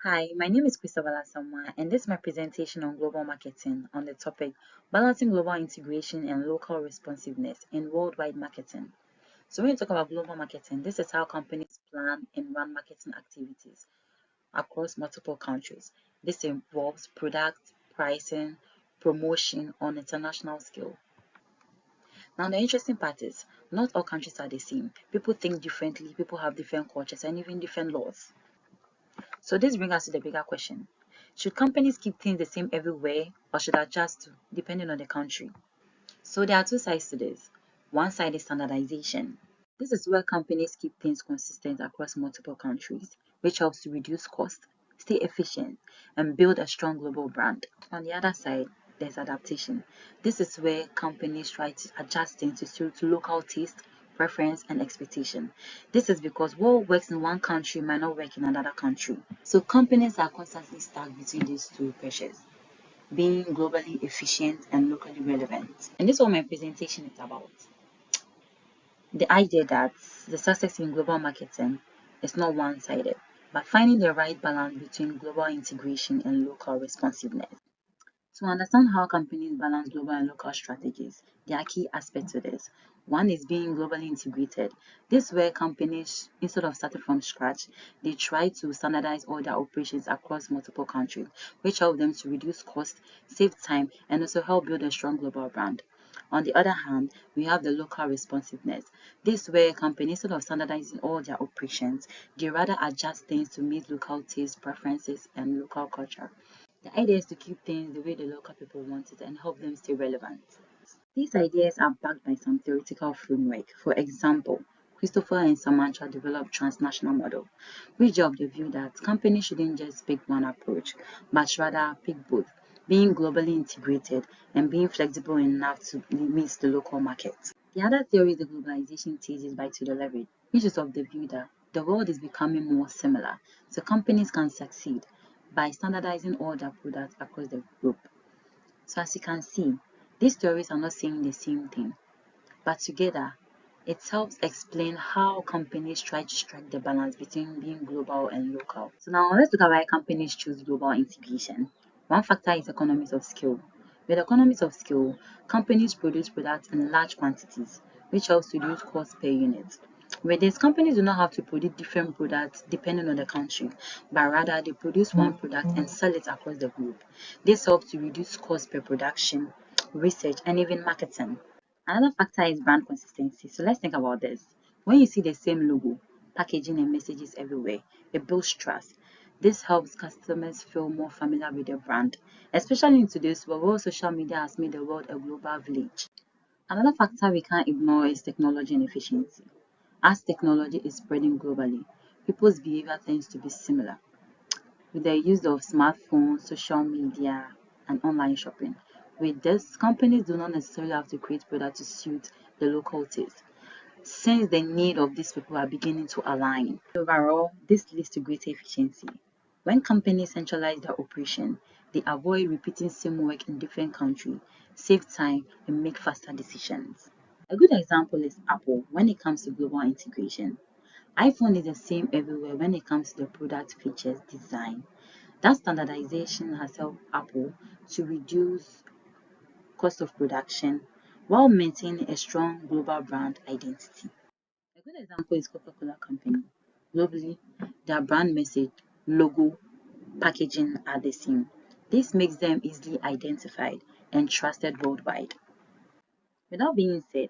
Hi, my name is Christabella Samwa, and this is my presentation on global marketing on the topic Balancing Global Integration and Local Responsiveness in Worldwide Marketing. So, when you talk about global marketing, this is how companies plan and run marketing activities across multiple countries. This involves product, pricing, promotion on international scale. Now, the interesting part is not all countries are the same. People think differently, people have different cultures, and even different laws. So this brings us to the bigger question. Should companies keep things the same everywhere or should adjust depending on the country? So there are two sides to this. One side is standardization. This is where companies keep things consistent across multiple countries, which helps to reduce cost, stay efficient, and build a strong global brand. On the other side, there's adaptation. This is where companies try to adjust things to suit local taste, preference, and expectation. This is because what works in one country might not work in another country. So companies are constantly stuck between these two pressures, being globally efficient and locally relevant. And this is what my presentation is about. The idea that the success in global marketing is not one-sided, but finding the right balance between global integration and local responsiveness. To understand how companies balance global and local strategies, there are key aspects to this. One is being globally integrated. This is where companies, instead of starting from scratch, they try to standardize all their operations across multiple countries, which help them to reduce cost, save time, and also help build a strong global brand. On the other hand, we have the local responsiveness. This is where companies, instead of standardizing all their operations, they rather adjust things to meet local tastes, preferences, and local culture. The idea is to keep things the way the local people want it and help them stay relevant. These ideas are backed by some theoretical framework. For example, Christopher and Samantha developed transnational model, which of the view that companies shouldn't just pick one approach, but rather pick both, being globally integrated and being flexible enough to meet the local market. The other theory is the globalization thesis by Tudor Levitt, which is of the view that the world is becoming more similar, so companies can succeed by standardizing all their products across the globe. So as you can see, these theories are not saying the same thing, but together it helps explain how companies try to strike the balance between being global and local. So now let's look at why companies choose global integration. One factor is economies of scale. With economies of scale, companies produce products in large quantities, which helps reduce cost per unit. With this, companies do not have to produce different products depending on the country, but rather they produce one product and sell it across the globe. This helps to reduce cost per production, research, and even marketing. Another factor is brand consistency. So let's think about this. When you see the same logo, packaging, and messages everywhere, it builds trust. This helps customers feel more familiar with the brand, especially in today's world where social media has made the world a global village. Another factor we can't ignore is technology and efficiency. As technology is spreading globally, people's behavior tends to be similar. With the use of smartphones, social media, and online shopping. With this, companies do not necessarily have to create products to suit the local taste, since the need of these people are beginning to align. Overall, this leads to greater efficiency. When companies centralize their operation, they avoid repeating same work in different countries, save time, and make faster decisions. A good example is Apple when it comes to global integration. iPhone is the same everywhere when it comes to the product features design. That standardization has helped Apple to reduce cost of production while maintaining a strong global brand identity. A good example is Coca-Cola Company. Globally, their brand message, logo, packaging are the same. This makes them easily identified and trusted worldwide. With that being said,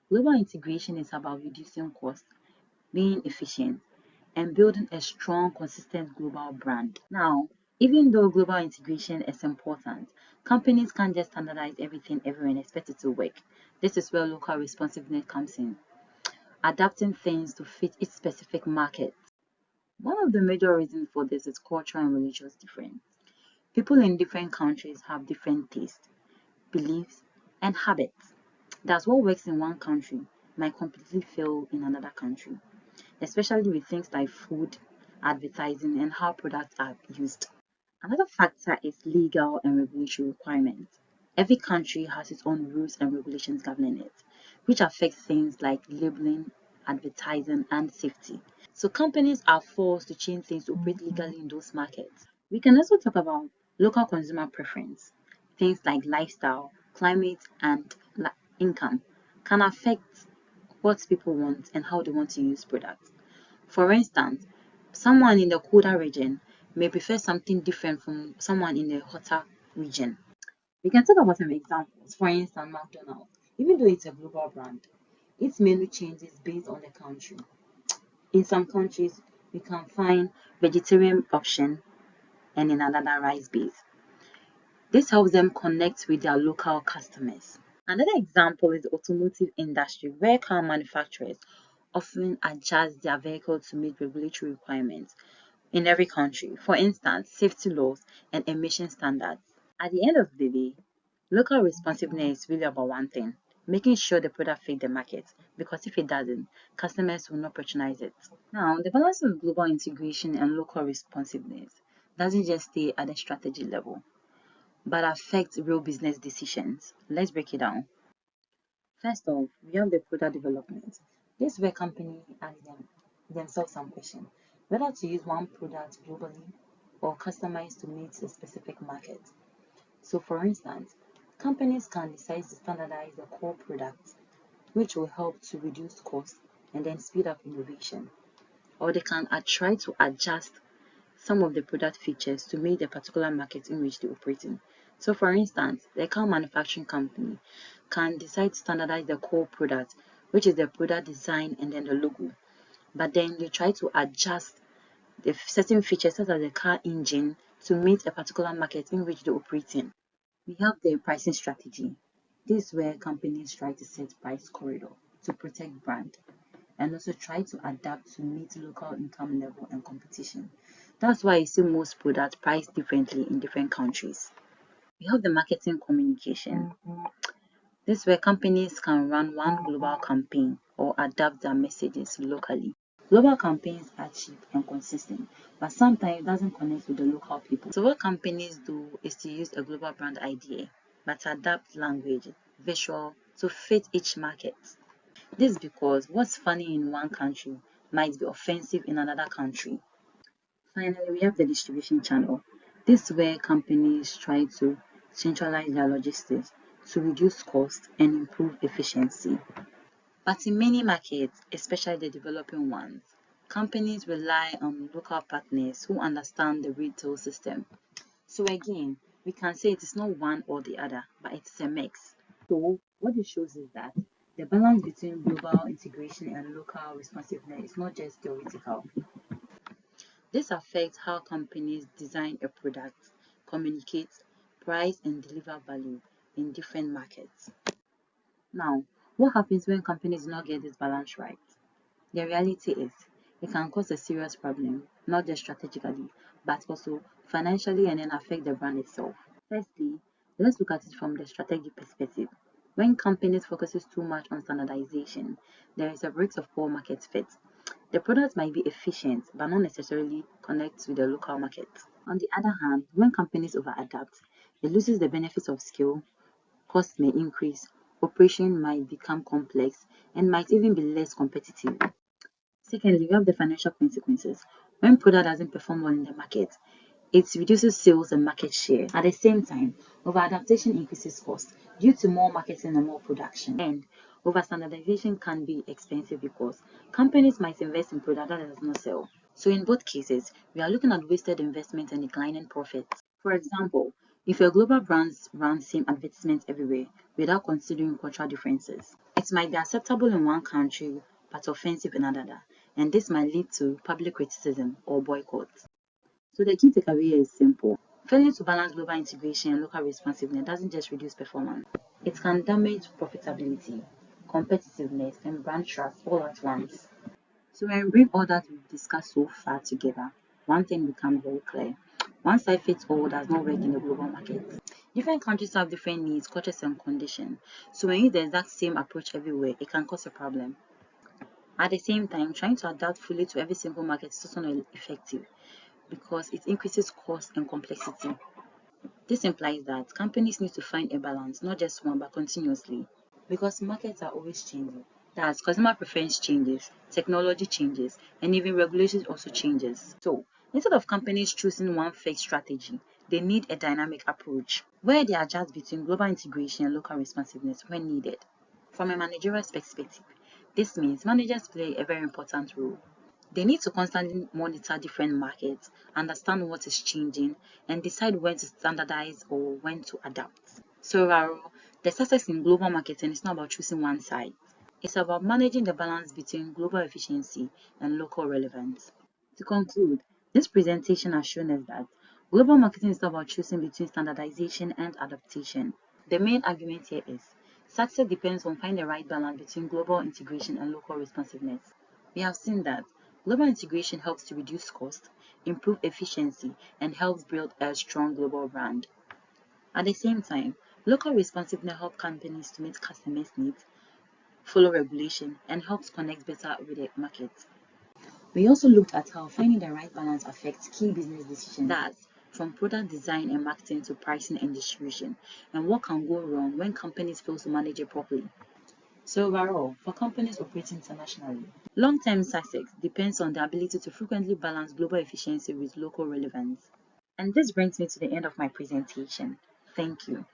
global integration is about reducing costs, being efficient, and building a strong, consistent global brand. Now, even though global integration is important, companies can't just standardize everything everywhere and expect it to work. This is where local responsiveness comes in, adapting things to fit each specific market. One of the major reasons for this is cultural and religious difference. People in different countries have different tastes, beliefs, and habits. That's what works in one country might completely fail in another country, especially with things like food, advertising, and how products are used. Another factor is legal and regulatory requirements. Every country has its own rules and regulations governing it, which affects things like labeling, advertising, and safety. So companies are forced to change things to operate legally in those markets. We can also talk about local consumer preference. Things like lifestyle, climate, and income can affect what people want and how they want to use products. For instance, someone in the colder region may prefer something different from someone in the hotter region. We can talk about some examples. For instance, McDonald's, even though it's a global brand, its menu changes based on the country. In some countries, you can find vegetarian option and in another rice base. This helps them connect with their local customers. Another example is the automotive industry, where car manufacturers often adjust their vehicles to meet regulatory requirements in every country. For instance, safety laws and emission standards. At the end of the day, local responsiveness is really about one thing, making sure the product fits the market, because if it doesn't, customers will not patronize it. Now, the balance of global integration and local responsiveness doesn't just stay at the strategy level, but affects real business decisions. Let's break it down. First off, we have the product development. This is where companies ask themselves some question, whether to use one product globally or customize to meet a specific market. So for instance, companies can decide to standardize the core product, which will help to reduce costs and then speed up innovation. Or they can try to adjust some of the product features to meet the particular market in which they operate in. So for instance, the car manufacturing company can decide to standardize the core product, which is the product design and then the logo. But then they try to adjust the certain features such as the car engine to meet a particular market in which they operate in. We have the pricing strategy. This is where companies try to set price corridor to protect brand and also try to adapt to meet local income level and competition. That's why you see most products priced differently in different countries. We have the marketing communication. This is where companies can run one global campaign or adapt their messages locally. Global campaigns are cheap and consistent, but sometimes it doesn't connect with the local people. So what companies do is to use a global brand idea, but adapt language, visual to fit each market. This is because what's funny in one country might be offensive in another country. Finally, we have the distribution channel. This is where companies try to centralize their logistics to reduce cost and improve efficiency. But in many markets, especially the developing ones, companies rely on local partners who understand the retail system. So again, we can say it is not one or the other, but it's a mix. So what it shows is that the balance between global integration and local responsiveness is not just theoretical. This affects how companies design a product, communicate, price, and deliver value in different markets. Now, what happens when companies do not get this balance right? The reality is, it can cause a serious problem, not just strategically, but also financially and then affect the brand itself. Firstly, let's look at it from the strategic perspective. When companies focuses too much on standardization, there is a risk of poor market fit. The product might be efficient, but not necessarily connect with the local market. On the other hand, when companies over-adapt, it loses the benefits of scale, costs may increase, operation might become complex, and might even be less competitive. Secondly, we have the financial consequences. When product doesn't perform well in the market, it reduces sales and market share. At the same time, over-adaptation increases costs due to more marketing and more production. And over-standardization can be expensive because companies might invest in product that does not sell. So in both cases, we are looking at wasted investment and declining profits. For example, if a global brand runs same advertisements everywhere without considering cultural differences, it might be acceptable in one country but offensive in another, and this might lead to public criticism or boycotts. So the key takeaway is simple. Failing to balance global integration and local responsiveness doesn't just reduce performance. It can damage profitability, competitiveness, and brand trust all at once. So when we bring all that we've discussed so far together, one thing becomes very clear. One size fits all does not work in the global market. Different countries have different needs, cultures, and conditions. So when you use the exact same approach everywhere, it can cause a problem. At the same time, trying to adapt fully to every single market is also not effective, because it increases cost and complexity. This implies that companies need to find a balance, not just one, but continuously. Because markets are always changing, That's customer preference changes, technology changes, and even regulations also changes. So instead of companies choosing one fixed strategy, they need a dynamic approach where they adjust between global integration and local responsiveness when needed. From a managerial perspective, this means managers play a very important role. They need to constantly monitor different markets, understand what is changing, and decide when to standardize or when to adapt. So, overall, the success in global marketing is not about choosing one side. It's about managing the balance between global efficiency and local relevance. To conclude, this presentation has shown us that global marketing is not about choosing between standardization and adaptation. The main argument here is success depends on finding the right balance between global integration and local responsiveness. We have seen that global integration helps to reduce cost, improve efficiency, and helps build a strong global brand. At the same time, local responsiveness helps companies to meet customers' needs, follow regulation, and helps connect better with the market. We also looked at how finding the right balance affects key business decisions, that's from product design and marketing to pricing and distribution, and what can go wrong when companies fail to manage it properly. So overall, for companies operating internationally, long-term success depends on the ability to frequently balance global efficiency with local relevance. And this brings me to the end of my presentation. Thank you.